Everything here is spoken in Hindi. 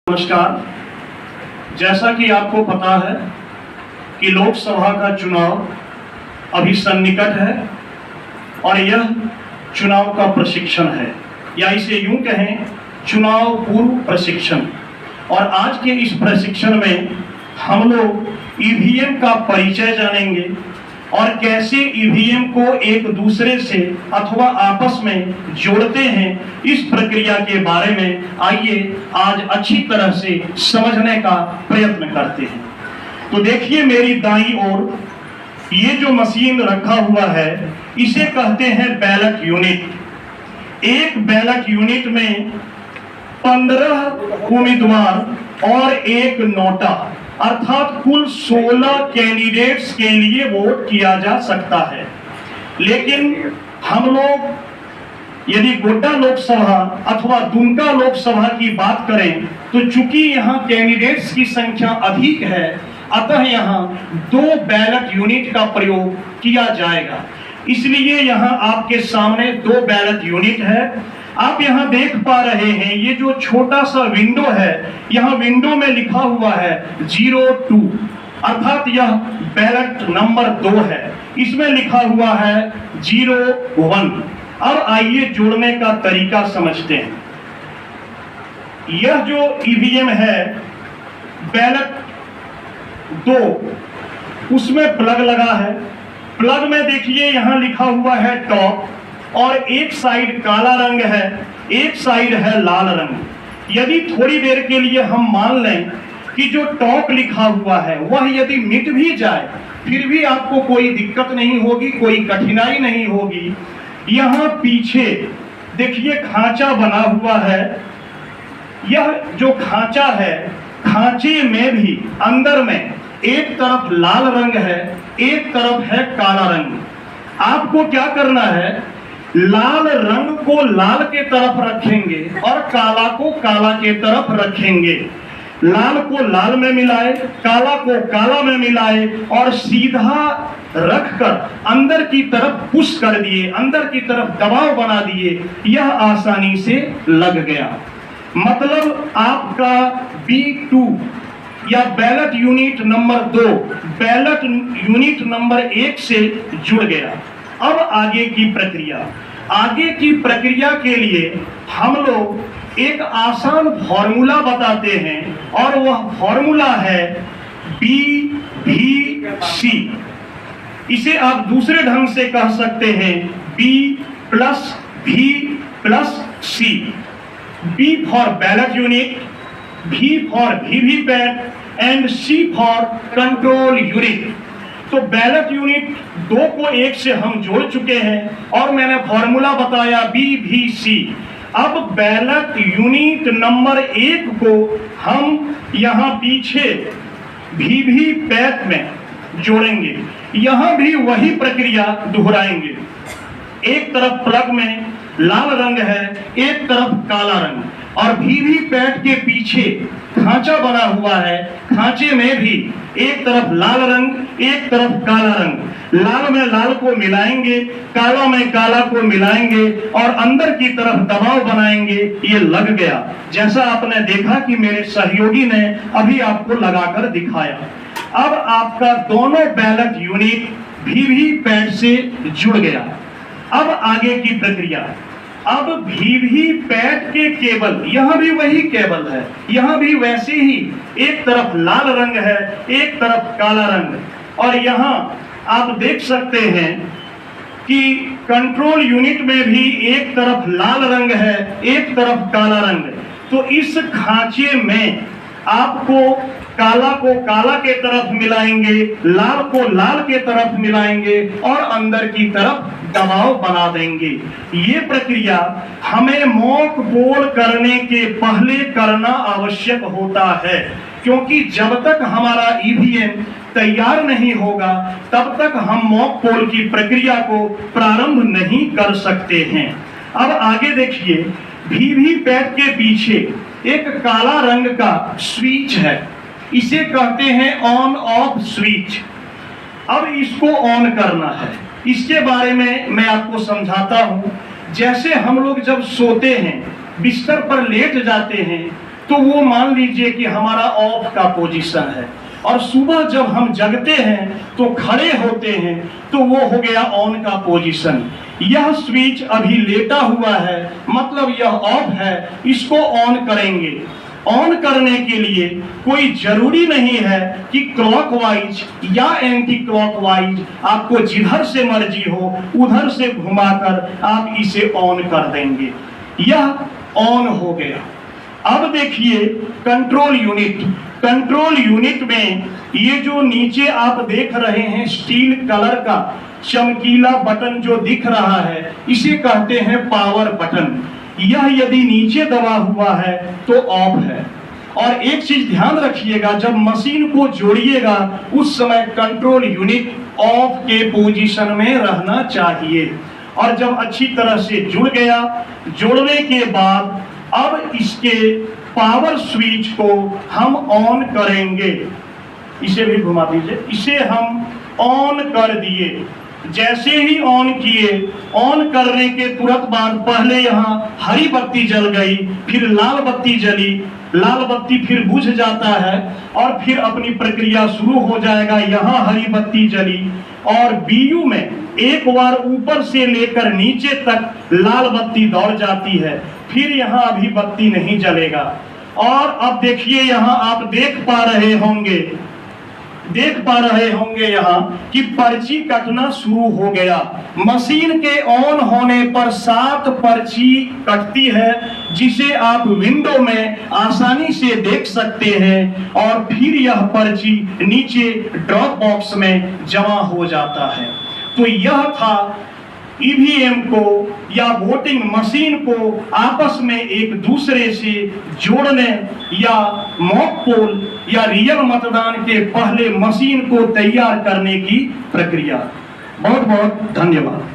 नमस्कार। जैसा कि आपको पता है कि लोकसभा का चुनाव अभी सन्निकट है और यह चुनाव का प्रशिक्षण है, या इसे यूं कहें चुनाव पूर्व प्रशिक्षण। और आज के इस प्रशिक्षण में हम लोग ईवीएम का परिचय जानेंगे और कैसे ईवीएम को एक दूसरे से अथवा आपस में जोड़ते हैं, इस प्रक्रिया के बारे में आइए आज अच्छी तरह से समझने का प्रयत्न करते हैं। तो देखिए मेरी दाईं ओर ये जो मशीन रखा हुआ है इसे कहते हैं बैलेट यूनिट। एक बैलेट यूनिट में 15 उम्मीदवार और एक नोटा, अर्थात कुल 16 कैंडिडेट्स के लिए वोट किया जा सकता है। लेकिन हम लोग यदि गोड्डा लोकसभा अथवा दुमका लोकसभा की बात करें तो चूंकि यहाँ कैंडिडेट्स की संख्या अधिक है, अतः यहाँ 2 बैलेट यूनिट का प्रयोग किया जाएगा। इसलिए यहाँ आपके सामने 2 बैलेट यूनिट है। आप यहाँ देख पा रहे हैं ये जो छोटा सा विंडो है, यहाँ विंडो में लिखा हुआ है 02, अर्थात यह बैलेट नंबर 2 है। इसमें लिखा हुआ है 01। अब आइए जोड़ने का तरीका समझते हैं। यह जो ईवीएम है बैलेट 2, उसमें प्लग लगा है। प्लग में देखिए यहाँ लिखा हुआ है टॉप, और एक साइड काला रंग है, एक साइड है लाल रंग। यदि थोड़ी देर के लिए हम मान लें कि जो टॉप लिखा हुआ है वह यदि मिट भी जाए फिर भी आपको कोई दिक्कत नहीं होगी, कोई कठिनाई नहीं होगी। यहाँ पीछे देखिए खांचा बना हुआ है। यह जो खांचा है, खांचे में भी अंदर में एक तरफ लाल रंग है, एक तरफ है काला रंग। आपको क्या करना है, लाल रंग को लाल के तरफ रखेंगे और काला को काला के तरफ रखेंगे। लाल को लाल में मिलाए, काला को काला में मिलाए और सीधा रखकर अंदर की तरफ पुश कर दिए, अंदर की तरफ दबाव बना दिए। यह आसानी से लग गया। मतलब आपका B2 या ballot unit number 2 ballot unit number 1 से जुड़ गया। अब आगे की प्रक्रिया के लिए हम लोग एक आसान फॉर्मूला बताते हैं और वह फॉर्मूला है BVC। इसे आप दूसरे ढंग से कह सकते हैं B + V + C। B for ballot unit, V for VVPAT and C for control unit. तो बैलेट यूनिट 2 को 1 से हम जोड़ चुके हैं और मैंने फॉर्मूला बताया BVC। अब बैलेट यूनिट नंबर 1 को हम यहाँ पीछे वीवीपैट में जोड़ेंगे। यहाँ भी वही प्रक्रिया दोहराएंगे। एक तरफ प्लग में लाल रंग है, एक तरफ काला रंग, और वीवीपैट के पीछे खांचा बना हुआ है। खांचे में भी एक तरफ लाल रंग, एक तरफ काला रंग। लाल में लाल को मिलाएंगे, काला में काला को मिलाएंगे और अंदर की तरफ दबाव बनाएंगे। ये लग गया, जैसा आपने देखा कि मेरे सहयोगी ने अभी आपको लगाकर दिखाया। अब आपका दोनों बैलेट यूनिट वीवीपैट से जुड़ गया। अब आगे की प्रक्रिया, अब वीवीपैट के केबल, यहाँ भी वही केबल है, यहाँ भी वैसे ही एक तरफ लाल रंग है, एक तरफ काला रंग। और यहाँ आप देख सकते हैं कि कंट्रोल यूनिट में भी एक तरफ लाल रंग है, एक तरफ काला रंग। तो इस खांचे में आपको काला को काला के तरफ मिलाएंगे, लाल को लाल के तरफ मिलाएंगे और अंदर की तरफ दबाव बना देंगे। ये प्रक्रिया हमें मॉक पोल करने के पहले करना आवश्यक होता है, क्योंकि जब तक हमारा ईवीएम तैयार नहीं होगा तब तक हम मॉक पोल की प्रक्रिया को प्रारंभ नहीं कर सकते हैं। अब आगे देखिए, वीवीपैट के पीछे एक काला रंग का स्विच है, इसे कहते हैं ऑन ऑफ स्विच। अब इसको ऑन करना है, इसके बारे में मैं आपको समझाता हूं। जैसे हम लोग जब सोते हैं, बिस्तर पर लेट जाते हैं तो वो मान लीजिए कि हमारा ऑफ का पोजीशन है, और सुबह जब हम जगते हैं तो खड़े होते हैं तो वो हो गया ऑन का पोजीशन। यह स्विच अभी लेटा हुआ है, मतलब यह ऑफ है, इसको ऑन करेंगे। ऑन करने के लिए कोई जरूरी नहीं है कि क्लॉकवाइज या एंटी क्लॉकवाइज, आपको जिधर से मर्जी हो उधर से घुमाकर आप इसे ऑन कर देंगे। यह ऑन हो गया। अब देखिए कंट्रोल यूनिट। कंट्रोल यूनिट में ये जो नीचे आप देख रहे हैं स्टील कलर का चमकीला बटन जो दिख रहा है, इसे कहते हैं पावर बटन। यह यदि नीचे दबा हुआ है तो ऑफ है। और एक चीज ध्यान रखिएगा, जब मशीन को जोड़िएगा उस समय कंट्रोल यूनिट ऑफ के पोजीशन में रहना चाहिए। और जब अच्छी तरह से जुड़ गया, जोड़ने के बाद अब इसके पावर स्विच को हम ऑन करेंगे। इसे भी घुमा दीजिए। इसे हम ऑन कर दिए। जैसे ही ऑन किए, ऑन करने के तुरंत बाद पहले यहाँ हरी बत्ती जल गई, फिर लाल बत्ती जली, लाल बत्ती फिर बुझ जाता है और फिर अपनी प्रक्रिया शुरू हो जाएगा। यहाँ हरी बत्ती जली और बीयू में एक बार ऊपर से लेकर नीचे तक लाल बत्ती दौड़ जाती है, फिर यहाँ अभी बत्ती नहीं जलेगा। और अब देखिए यहाँ आप देख पा रहे होंगे यहाँ कि पर्ची कटना शुरू हो गया। मशीन के ऑन होने पर 7 पर्ची कटती है, जिसे आप विंडो में आसानी से देख सकते हैं, और फिर यह पर्ची नीचे ड्रॉप बॉक्स में जमा हो जाता है। तो यह था ईवीएम को या वोटिंग मशीन को आपस में एक दूसरे से जोड़ने या मॉक पोल या रियल मतदान के पहले मशीन को तैयार करने की प्रक्रिया। बहुत बहुत धन्यवाद।